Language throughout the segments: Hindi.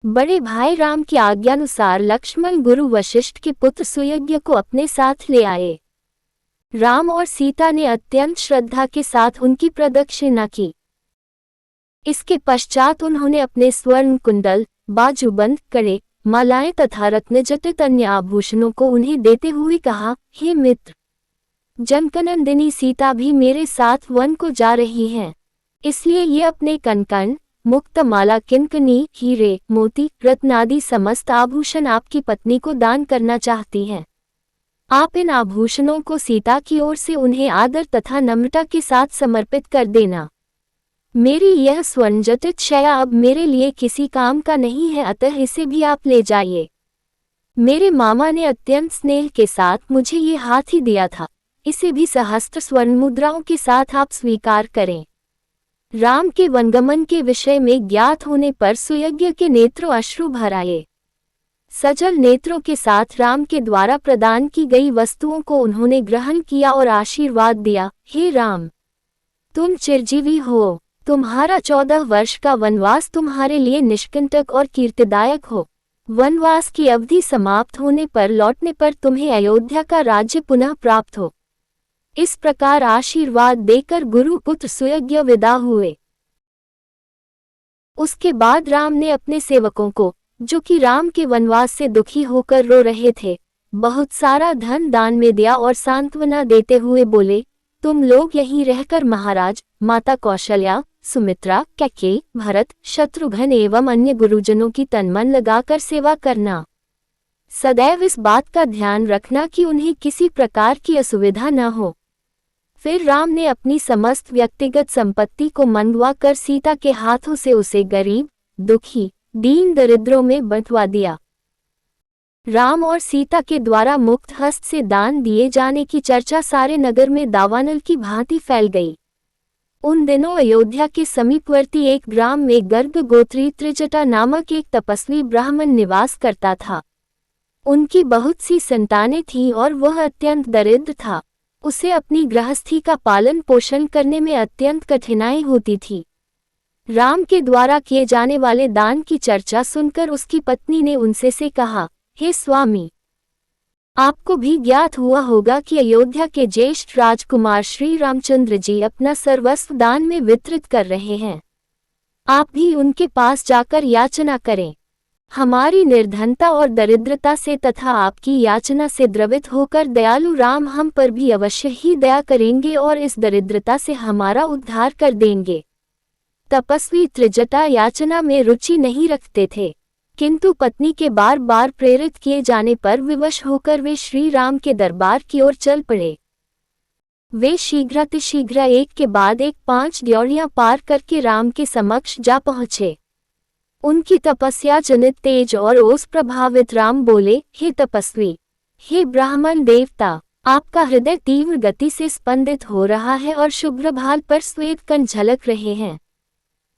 बड़े भाई राम की आज्ञानुसार लक्ष्मण गुरु वशिष्ठ के पुत्र सुयज्ञ को अपने साथ ले आए। राम और सीता ने अत्यंत श्रद्धा के साथ उनकी प्रदक्षिणा की। इसके पश्चात उन्होंने अपने स्वर्ण कुंडल, बाजूबंद, कड़े, मालाएं तथा रत्नजटित अन्य आभूषणों को उन्हें देते हुए कहा, हे मित्र, जनकनंदिनी सीता भी मेरे साथ वन को जा रही हैं, इसलिए ये अपने कनकन, मुक्त माला, किंकनी, हीरे, मोती, रत्न आदि समस्त आभूषण आपकी पत्नी को दान करना चाहती हैं। आप इन आभूषणों को सीता की ओर से उन्हें आदर तथा नम्रता के साथ समर्पित कर देना। मेरी यह स्वर्णजटित शया अब मेरे लिए किसी काम का नहीं है, अतः इसे भी आप ले जाइए। मेरे मामा ने अत्यंत स्नेह के साथ मुझे ये हाथी दिया था, इसे भी सहस्त्र स्वर्ण मुद्राओं के साथ आप स्वीकार करें। राम के वनगमन के विषय में ज्ञात होने पर सुयज्ञ के नेत्रों अश्रु भर आए। सजल नेत्रों के साथ राम के द्वारा प्रदान की गई वस्तुओं को उन्होंने ग्रहण किया और आशीर्वाद दिया, हे राम, तुम चिरजीवी हो, तुम्हारा 14 वर्ष का वनवास तुम्हारे लिए निष्कंटक और कीर्तिदायक हो। वनवास की अवधि समाप्त होने पर लौटने पर तुम्हें अयोध्या का राज्य पुनः प्राप्त हो। इस प्रकार आशीर्वाद देकर गुरु पुत्र सुयज्ञ विदा हुए। उसके बाद राम ने अपने सेवकों को, जो कि राम के वनवास से दुखी होकर रो रहे थे, बहुत सारा धन दान में दिया और सांत्वना देते हुए बोले, तुम लोग यहीं रहकर महाराज, माता कौशल्या, सुमित्रा, कैकेयी, भरत, शत्रुघ्न एवं अन्य गुरुजनों की तनमन लगाकर सेवा करना। सदैव इस बात का ध्यान रखना कि उन्हें किसी प्रकार की असुविधा न हो। फिर राम ने अपनी समस्त व्यक्तिगत संपत्ति को मंगवा कर सीता के हाथों से उसे गरीब, दुखी, दीन दरिद्रों में बंटवा दिया। राम और सीता के द्वारा मुक्त हस्त से दान दिए जाने की चर्चा सारे नगर में दावानल की भांति फैल गई। उन दिनों अयोध्या के समीपवर्ती एक ग्राम में गर्ग गोत्री त्रिजटा नामक एक तपस्वी ब्राह्मण निवास करता था। उनकी बहुत सी संतानें थीं और वह अत्यंत दरिद्र था। उसे अपनी गृहस्थी का पालन पोषण करने में अत्यंत कठिनाई होती थी। राम के द्वारा किए जाने वाले दान की चर्चा सुनकर उसकी पत्नी ने उनसे से कहा, हे स्वामी, आपको भी ज्ञात हुआ होगा कि अयोध्या के ज्येष्ठ राजकुमार श्री रामचंद्र जी अपना सर्वस्व दान में वितरित कर रहे हैं। आप भी उनके पास जाकर याचना करें। हमारी निर्धनता और दरिद्रता से तथा आपकी याचना से द्रवित होकर दयालु राम हम पर भी अवश्य ही दया करेंगे और इस दरिद्रता से हमारा उद्धार कर देंगे। तपस्वी त्रिजटा याचना में रुचि नहीं रखते थे, किंतु पत्नी के बार बार प्रेरित किए जाने पर विवश होकर वे श्री राम के दरबार की ओर चल पड़े। वे शीघ्रातिशीघ्र एक के बाद एक 5 ड्योढ़ियां पार करके राम के समक्ष जा पहुँचे। उनकी तपस्या जनित तेज और ओस प्रभावित राम बोले, हे तपस्वी, हे ब्राह्मण देवता, आपका हृदय तीव्र गति से स्पंदित हो रहा है और शुभ्र भाल पर श्वेत कण झलक रहे हैं।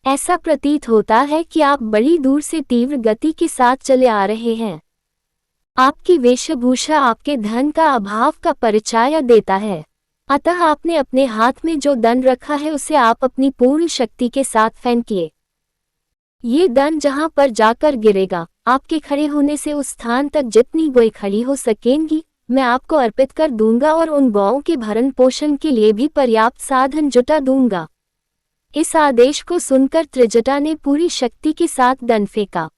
ऐसा प्रतीत होता है कि आप बड़ी दूर से तीव्र गति के साथ चले आ रहे हैं। आपकी वेशभूषा आपके धन का अभाव का परिचय देता है, अतः आपने अपने हाथ में जो दंड रखा है उसे आप अपनी पूर्ण शक्ति के साथ फेंकिए। ये दंड जहां पर जाकर गिरेगा, आपके खड़े होने से उस स्थान तक जितनी गौएं खड़ी हो सकेंगी, मैं आपको अर्पित कर दूंगा और उन गौओं के भरण पोषण के लिए भी पर्याप्त साधन जुटा दूंगा। इस आदेश को सुनकर त्रिजटा ने पूरी शक्ति के साथ दंड फेंका।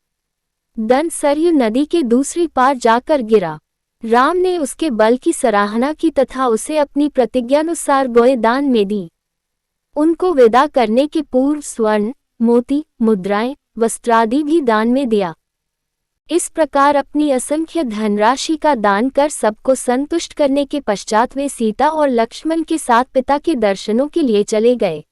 दंड सरयू नदी के दूसरी पार जाकर गिरा। राम ने उसके बल की सराहना की तथा उसे अपनी प्रतिज्ञानुसार गौएं दान में दी। उनको विदा करने के पूर्व स्वर्ण, मोती, मुद्राएं, वस्त्रादि भी दान में दिया। इस प्रकार अपनी असंख्य धनराशि का दान कर सबको संतुष्ट करने के पश्चात वे सीता और लक्ष्मण के साथ पिता के दर्शनों के लिए चले गए।